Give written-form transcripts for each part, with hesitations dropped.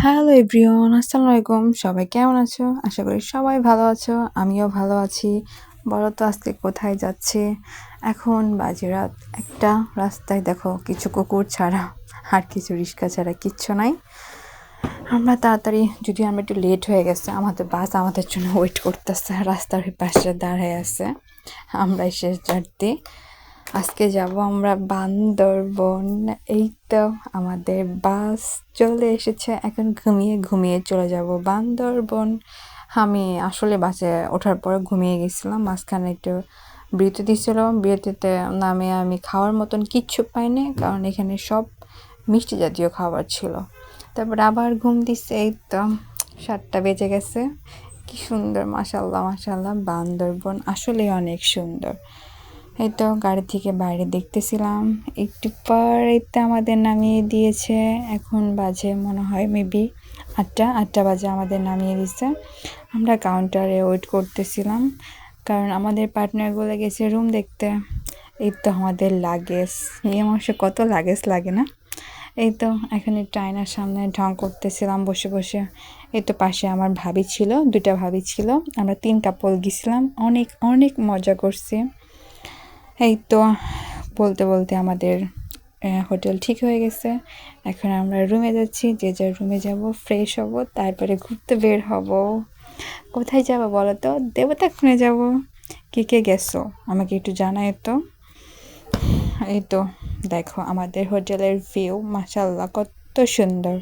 Hello everyone, আসসালামু আলাইকুম। সবাই কেমন আছো? আশা করি সবাই ভালো আছো। আমিও ভালো আছি। বলো তো আজকে কোথায় যাচ্ছে? এখন বাজে রাত 1টা। রাস্তায় দেখো কিছু কুকুর ছাড়া আর কিছু রিক্সা ছাড়া কিচ্ছু নাই। আমরা তাড়াতাড়ি, যদিও আমরা একটু লেট হয়ে গেছে, আমাদের বাস আমাদের জন্য ওয়েট করতেছে, রাস্তার ওই পাশে দাঁড়ায় আছে। আমরা শেষ যাত্রী। আজকে যাব আমরা বান্দরবন। এই তো আমাদের বাস চলে এসেছে। এখন ঘুমিয়ে ঘুমিয়ে চলে যাব বান্দরবন। আমি আসলে বাসে ওঠার পর ঘুমিয়ে গেছিলাম। মাঝখানে একটু বিরতি দিছিল। বিরতিতে নামে আমি খাওয়ার মতন কিচ্ছু পাইনি, কারণ এখানে সব মিষ্টি জাতীয় খাবার ছিল। তারপর আবার ঘুম দিচ্ছে। এই তো 7টা বেজে গেছে। কি সুন্দর, মাশাআল্লাহ মাশাআল্লাহ। বান্দরবন আসলে অনেক সুন্দর। এই তো গাড়ি থেকে বাইরে দেখতেছিলাম, একটু পরেতে আমাদের নামিয়ে দিয়েছে। এখন বাজে মনে হয় মেবি 8টা বাজে আমাদের নামিয়ে দিয়েছে। আমরা কাউন্টারে ওয়েট করতেছিলাম, কারণ আমাদের পার্টনারগুলো গেছে রুম দেখতে। এই তো আমাদের লাগেজ, এই মাসে কত লাগেজ লাগে না। এই তো এখন একটু আয়নার সামনে ঢং করতেছিলাম বসে বসে। এই তো পাশে আমার ভাবি ছিল, 2টা ভাবি ছিল। আমরা 3 কাপল গেছিলাম, অনেক অনেক মজা করছি। এই তো বলতে বলতে আমাদের হোটেল ঠিক হয়ে গেছে। এখন আমরা রুমে যাচ্ছি, যে যার রুমে যাব, ফ্রেশ হব, তারপরে ঘুরতে বের হব। কোথায় যাব বলো তো? দেবতাখুনে যাব। কে কে গেছো আমাকে একটু জানাই তো। এই তো দেখো আমাদের হোটেলের ভিউ, মাশাআল্লাহ কত সুন্দর।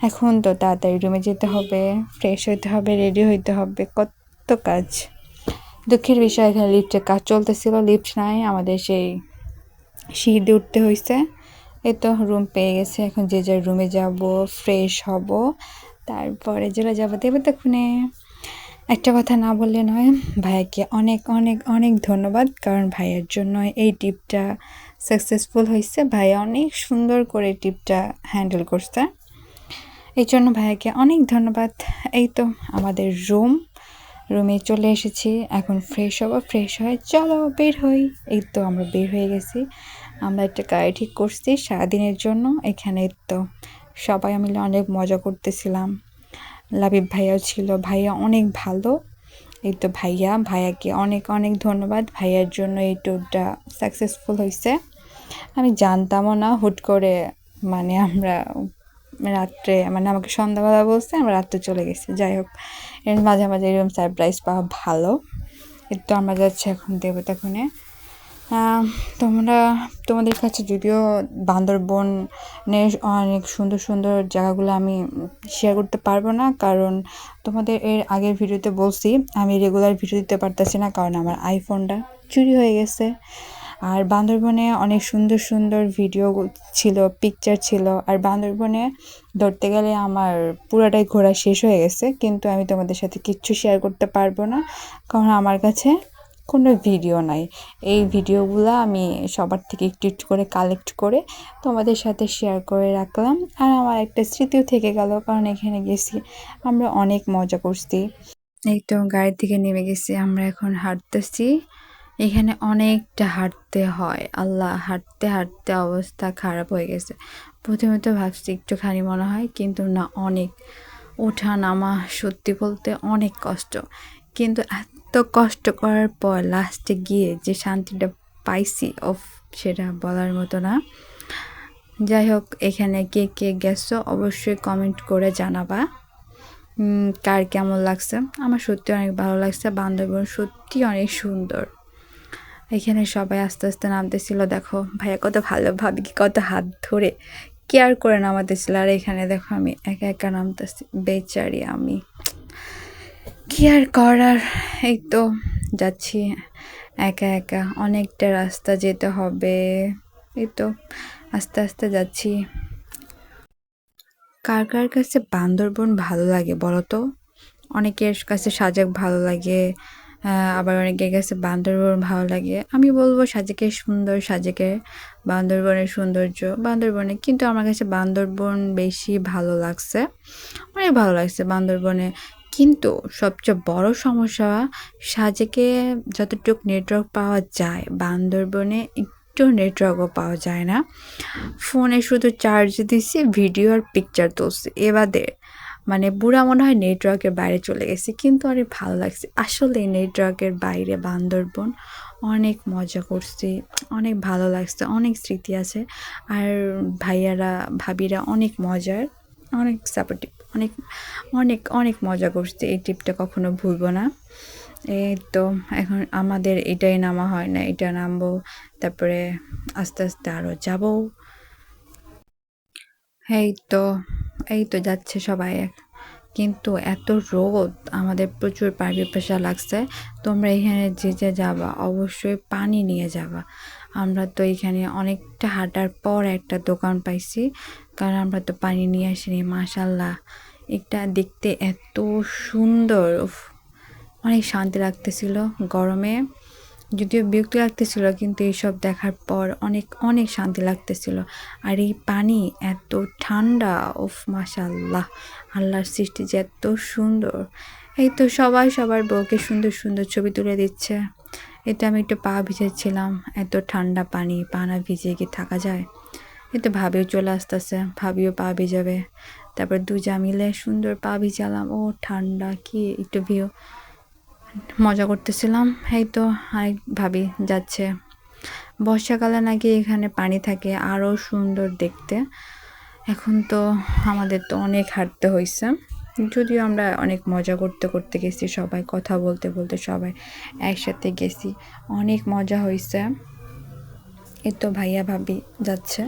এখন তো তাড়াতাড়ি রুমে যেতে হবে, ফ্রেশ হইতে হবে, রেডি হইতে হবে, কত কাজ। দুঃখের বিষয় এখানে লিফটের কাজ চলতেছিল, লিফট নাই, আমাদের সেই সিঁড়ি দিয়ে উঠতে হয়েছে। এই তো রুম পেয়ে গেছে। এখন যে যার রুমে যাব, ফ্রেশ হব, তারপরে চলে যাব দেবতাখুনে। একটা কথা না বললে নয়, ভাইয়াকে অনেক অনেক অনেক ধন্যবাদ, কারণ ভাইয়ার জন্য এই ট্রিপটা সাকসেসফুল হয়েছে। ভাইয়া অনেক সুন্দর করে ট্রিপটা হ্যান্ডেল করছে, এই জন্য ভাইয়াকে অনেক ধন্যবাদ। এই তো আমাদের রুমে চলে এসেছি। এখন ফ্রেশ হবো, ফ্রেশ হয়ে চলো বের হই। এই তো আমরা বের হয়ে গেছি। আমরা একটা গাড়ি ঠিক করছি সারাদিনের জন্য। এখানে তো সবাই মিলে অনেক মজা করতেছিলাম। লাবিব ভাইয়াও ছিল, ভাইয়া অনেক ভালো। এই তো ভাইয়াকে অনেক অনেক ধন্যবাদ, ভাইয়ার জন্য এই ট্যুরটা সাকসেসফুল হয়েছে। আমি জানতামও না, হুট করে আমরা রাত্রে আমাকে সন্ধ্যাবেলা বলছে, আমরা রাত্রে চলে গেছি। যাই হোক, এর মাঝে মাঝে এরকম সারপ্রাইজ পাওয়া ভালো। তো আমরা যাচ্ছি এখন দেবতাখুনে। তোমাদের কাছে যদিও বান্দরবনের অনেক সুন্দর সুন্দর জায়গাগুলো আমি শেয়ার করতে পারবো না, কারণ তোমাদের এর আগের ভিডিওতে বলছি আমি রেগুলার ভিডিও দিতে পারতেছি না, কারণ আমার আইফোনটা চুরি হয়ে গেছে। আর বান্দরবনে অনেক সুন্দর সুন্দর ভিডিও ছিল, পিকচার ছিল। আর বান্দরবনে ধরতে গেলে আমার পুরাটাই ঘোরা শেষ হয়ে গেছে, কিন্তু আমি তোমাদের সাথে কিচ্ছু শেয়ার করতে পারবো না, কারণ আমার কাছে কোনো ভিডিও নাই। এই ভিডিওগুলো আমি সবার থেকে একটু একটু করে কালেক্ট করে তোমাদের সাথে শেয়ার করে রাখলাম। আর আমার একটা স্মৃতিও থেকে গেল, কারণ এখানে গেছি, আমরা অনেক মজা করছি। এই তো গাড়ি থেকে নেমে গেছি, আমরা এখন হাঁটতেছি। এখানে অনেকটা হাঁটতে হয়, আল্লাহ, হাঁটতে হাঁটতে অবস্থা খারাপ হয়ে গেছে। প্রথমে তো ভাবছি একটুখানি মনে হয়, কিন্তু না, অনেক ওঠা নামা, সত্যি বলতে অনেক কষ্ট। কিন্তু এত কষ্ট করার পর লাস্টে গিয়ে যে শান্তিটা পাইছি, সেটা বলার মতো না। যাই হোক, এখানে কে কে গেছো অবশ্যই কমেন্ট করে জানাবা কার কেমন লাগছে। আমার সত্যি অনেক ভালো লাগছে, বান্দরবন সত্যি অনেক সুন্দর। এখানে সবাই আস্তে আস্তে নামতেছিল, দেখো ভাইয়া কত ভালো, ভাবি কি কত হাত ধরে কেয়ার করে নামাতেছিল। আর এখানে দেখো আমি একা একা নামতেছি, বেচারি আমি, কি আর করার। এই তো যাচ্ছি একা একা, অনেকটা রাস্তা যেতে হবে। এই তো আস্তে আস্তে যাচ্ছি। কার কার কাছে বান্দরবন ভালো লাগে বলো তো? অনেকের কাছে সাজেক ভালো লাগে, আবার অনেকের কাছে বান্দরবন ভালো লাগে। আমি বলবো সাজেকের সুন্দর, সাজেকের বান্দরবনের সৌন্দর্য বান্দরবনে, কিন্তু আমার কাছে বান্দরবন বেশি ভালো লাগছে, অনেক ভালো লাগছে বান্দরবনে। কিন্তু সবচেয়ে বড় সমস্যা, সাজেকে যতটুকু নেটওয়ার্ক পাওয়া যায় বান্দরবনে একটু নেটওয়ার্কও পাওয়া যায় না। ফোনে শুধু চার্জ দিছি, ভিডিও আর পিকচার তুলছি, এবাদে মানে পুরা মনে হয় নেটওয়ার্কের বাইরে চলে গেছি, কিন্তু অনেক ভালো লাগছে। আসলে নেটওয়ার্কের বাইরে বান্দরবন অনেক মজা করছি, অনেক ভালো লাগছে, অনেক স্মৃতি আছে। আর ভাইয়ারা ভাবিরা অনেক মজার, অনেক সাপোর্টিভ, অনেক অনেক অনেক মজা করছি। এই ট্রিপটা কখনো ভুলবো না। এই তো এখন আমাদের এটাই নামা হয় না, এটা নামবো, তারপরে আস্তে আস্তে আরও যাবো। এই তো এই তো যাচ্ছে সবাই, কিন্তু এত রোদ, আমাদের প্রচুর পিপাসা লাগছে। তোমরা এখানে যে যে যাবা অবশ্যই পানি নিয়ে যাবা। আমরা তো এখানে অনেকটা হাঁটার পর একটা দোকান পাইছি, কারণ আমরা তো পানি নিয়ে আসিনি। মাশাল্লাহ, এটা দেখতে এত সুন্দর, উফ, অনেক শান্তি লাগতেছিল গরমে। যদিও বিরক্তি লাগতেছিল, কিন্তু এইসব দেখার পর অনেক অনেক শান্তি লাগতেছিল। আর এই পানি এত ঠান্ডা, উফ মাশাআল্লাহ, আল্লাহর সৃষ্টি যে এত সুন্দর। এই তো সবাই সবার বউকে সুন্দর সুন্দর ছবি তুলে দিচ্ছে। এতে আমি একটু পা ভিজেছিলাম, এত ঠান্ডা পানি, পা না ভিজিয়ে কি থাকা যায়? এতে ভাবিও চলে আসতেছে, ভাবিও পা ভিজাবে। তারপর দুজা মিলে সুন্দর পা ভিজালাম। ও ঠান্ডা কি, একটু মজা করতেছিলাম। এই তো আরেক ভাবি যাচ্ছে। বর্ষাকালে নাকি এখানে পানি থাকে আরও সুন্দর দেখতে। এখন তো আমাদের তো অনেক হাঁটতে হয়েছে, যদিও আমরা অনেক মজা করতে করতে গেছি, সবাই কথা বলতে বলতে সবাই একসাথে গেছি, অনেক মজা হয়েছে। এই তো ভাইয়া ভাবি যাচ্ছে।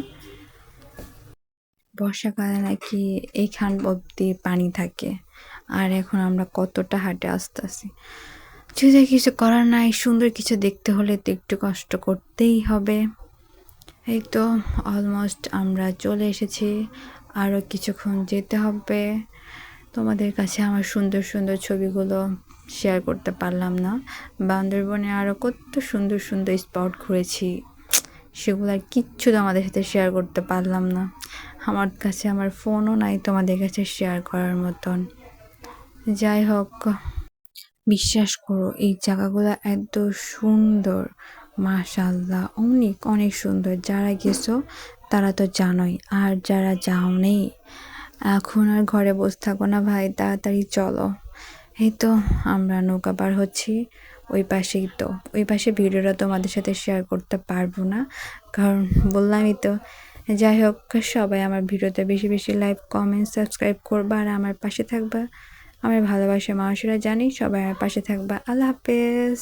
বর্ষাকালে নাকি এইখান অব্দি পানি থাকে, আর এখন আমরা কতটা হাঁটে আসতেছি। যদি কিছু করার নাই, সুন্দর কিছু দেখতে হলে তো একটু কষ্ট করতেই হবে। এই তো অলমোস্ট আমরা চলে এসেছি, আরও কিছুক্ষণ যেতে হবে। তোমাদের কাছে আমার সুন্দর সুন্দর ছবিগুলো শেয়ার করতে পারলাম না। বান্দরবনে আরও কত সুন্দর সুন্দর স্পট ঘুরেছি, সেগুলো আর কিচ্ছু তোমাদের সাথে শেয়ার করতে পারলাম না। আমার কাছে আমার ফোনও নাই তোমাদের কাছে শেয়ার করার মতন। যাই হোক, বিশ্বাস করো এই জায়গাগুলো এত সুন্দর, মাশাআল্লাহ, অনেক অনেক সুন্দর। যারা গেছো তারা তো জানোই, আর যারা যাও নেই, এখন আর ঘরে বসে থাকো না ভাই, তাড়াতাড়ি চলো। এই তো আমরা নৌকা পার হচ্ছি, ওই পাশেই তো, ওই পাশে ভিডিওটা তোমাদের সাথে শেয়ার করতে পারবো না, কারণ বললামই তো। যাই হোক, সবাই আমার ভিডিওতে বেশি বেশি লাইক, কমেন্ট, সাবস্ক্রাইব করবা, আর আমার পাশে থাকবা। আমার ভালোবাসার মানুষেরা জানি সবাই আমার পাশে থাকবা। আল্লাহ হাফেজ।